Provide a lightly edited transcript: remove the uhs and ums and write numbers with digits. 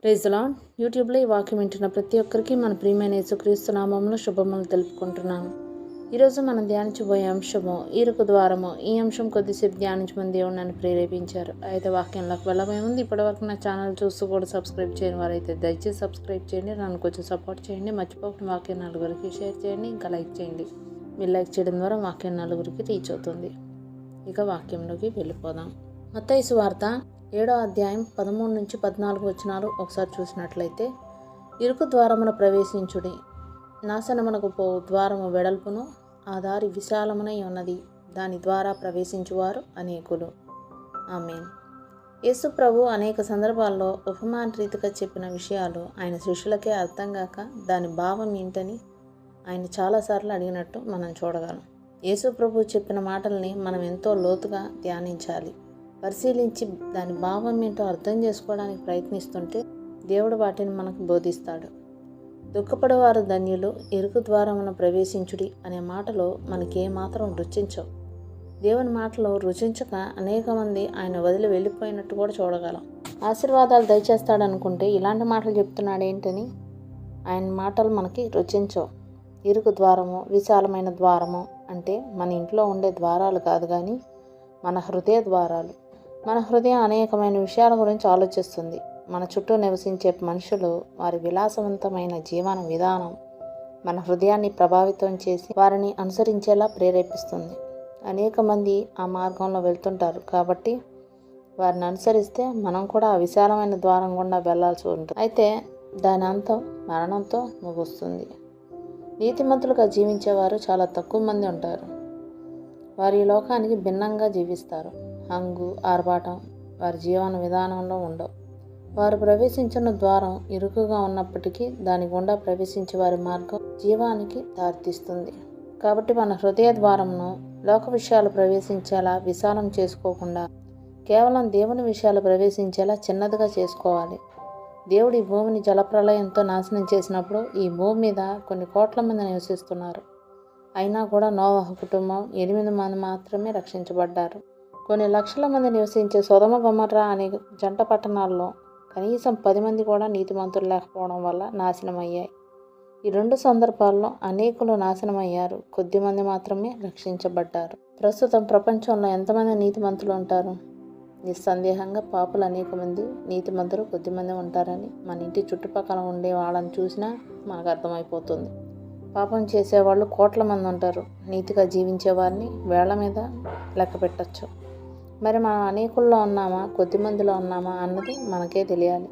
Praise the lord. యూట్యూబ్లో ఈ వాక్యం వింటున్న ప్రతి ఒక్కరికి మన ప్రియమైన యేసుక్రీస్తు నామములో శుభములు తెలుపుకుంటున్నాను. ఈరోజు మనం ధ్యానించబోయే అంశము ఈరుకు ద్వారము. ఈ అంశం కొద్దిసేపు ధ్యానించమని దేవుడు నన్ను ప్రేరేపించారు. అయితే వాక్యంలోకి వెళ్ళబోయే ముందు ఇప్పటివరకు నా ఛానల్ చూస్తూ కూడా సబ్స్క్రైబ్ చేయని వారైతే దయచేసి సబ్స్క్రైబ్ చేయండి. నన్ను కొంచెం సపోర్ట్ చేయండి. మర్చిపోకుండా వాక్యం నలుగురికి షేర్ చేయండి. ఇంకా లైక్ చేయండి. మీరు లైక్ చేయడం ద్వారా వాక్యం నలుగురికి రీచ్ అవుతుంది. ఇక వాక్యంలోకి వెళ్ళిపోదాం. మత్తయి సువార్త 7వ అధ్యాయం 13 నుంచి 14 వచనాలు ఒకసారి చూసినట్లయితే, ఇరుకు ద్వారమున ప్రవేశించుడి, నాశనమునకు పోవు ద్వారము వెడల్పును, ఆ దారి విశాలమునై ఉన్నది, దాని ద్వారా ప్రవేశించువారు అనేకులు. ఆమేన్. యేసు ప్రభు అనేక సందర్భాల్లో ఉపమాన రీతిగా చెప్పిన విషయాలు ఆయన శిష్యులకే అర్థం కాక దాని భావం ఏంటని ఆయన చాలాసార్లు అడిగినట్టు మనం చూడగలం. యేసు ప్రభు చెప్పిన మాటల్ని మనం ఎంతో లోతుగా ధ్యానించాలి. పరిశీలించి దాని భావం ఏంటో అర్థం చేసుకోవడానికి ప్రయత్నిస్తుంటే దేవుడు వాటిని మనకు బోధిస్తాడు. దుఃఖపడేవారు ధన్యులు, ఇరుకు ద్వారమున ప్రవేశించుడి అనే మాటలో మనకి ఏమాత్రం రుచించవు. దేవుని మాటలో రుచించక అనేక మంది ఆయన వదిలి వెళ్ళిపోయినట్టు కూడా చూడగలం. ఆశీర్వాదాలు దయచేస్తాడనుకుంటే ఇలాంటి మాటలు చెప్తున్నాడు ఏంటని ఆయన మాటలు మనకి రుచించవు. ఇరుకు ద్వారము, విశాలమైన ద్వారము అంటే మన ఇంట్లో ఉండే ద్వారాలు కాదు కానీ మన హృదయ ద్వారాలు. మన హృదయం అనేకమైన విషయాల గురించి ఆలోచిస్తుంది. మన చుట్టూ నివసించే మనుషులు, వారి విలాసవంతమైన జీవన విధానం మన హృదయాన్ని ప్రభావితం చేసి వారిని అనుసరించేలా ప్రేరేపిస్తుంది. అనేక మంది ఆ మార్గంలో వెళ్తుంటారు కాబట్టి వారిని అనుసరిస్తే మనం కూడా ఆ విశాలమైన ద్వారం గుండా వెళ్లాల్సి ఉంటుంది. అయితే దాని అంతం మరణంతో ముగుస్తుంది. నీతిమంతులుగా జీవించేవారు చాలా తక్కువ మంది ఉంటారు. వారి లోకానికి భిన్నంగా జీవిస్తారు. హంగు, ఆర్భాటం వారి జీవన విధానంలో ఉండవు. వారు ప్రవేశించిన ద్వారం ఇరుకుగా ఉన్నప్పటికీ దాని గుండా ప్రవేశించే వారి మార్గం జీవానికి దారితీస్తుంది. కాబట్టి మన హృదయ ద్వారంను లోక విషయాలు ప్రవేశించేలా విశాలం చేసుకోకుండా కేవలం దేవుని విషయాలు ప్రవేశించేలా చిన్నదిగా చేసుకోవాలి. దేవుడు ఈ భూమిని జలప్రలయంతో నాశనం చేసినప్పుడు ఈ భూమి మీద కొన్ని కోట్ల మంది నివసిస్తున్నారు. అయినా కూడా నోవహు కుటుంబం 8 మంది మాత్రమే రక్షించబడ్డారు. కొన్ని లక్షల మంది నివసించే సొదొమ గొమొర్రా అనే జంట పట్టణాల్లో కనీసం 10 మంది కూడా నీతిమంతులు లేకపోవడం వల్ల నాశనం అయ్యాయి. ఈ 2 సందర్భాల్లో అనేకులు నాశనమయ్యారు, కొద్దిమంది మాత్రమే రక్షించబడ్డారు. ప్రస్తుతం ప్రపంచంలో ఎంతమంది నీతిమంతులు ఉంటారు? నిస్సందేహంగా పాపులు అనేక మంది, నీతిమంతులు కొద్దిమంది ఉంటారని మన ఇంటి చుట్టుపక్కల ఉండే వాళ్ళని చూసినా మనకు అర్థమైపోతుంది. పాపం చేసేవాళ్ళు కోట్ల మంది ఉంటారు. నీతిగా జీవించే వారిని వేళ్ల మీద లెక్క పెట్టచ్చు. మరి మనం అనేకుల్లో ఉన్నామా, కొద్ది మందిలో ఉన్నామా అన్నది మనకే తెలియాలి.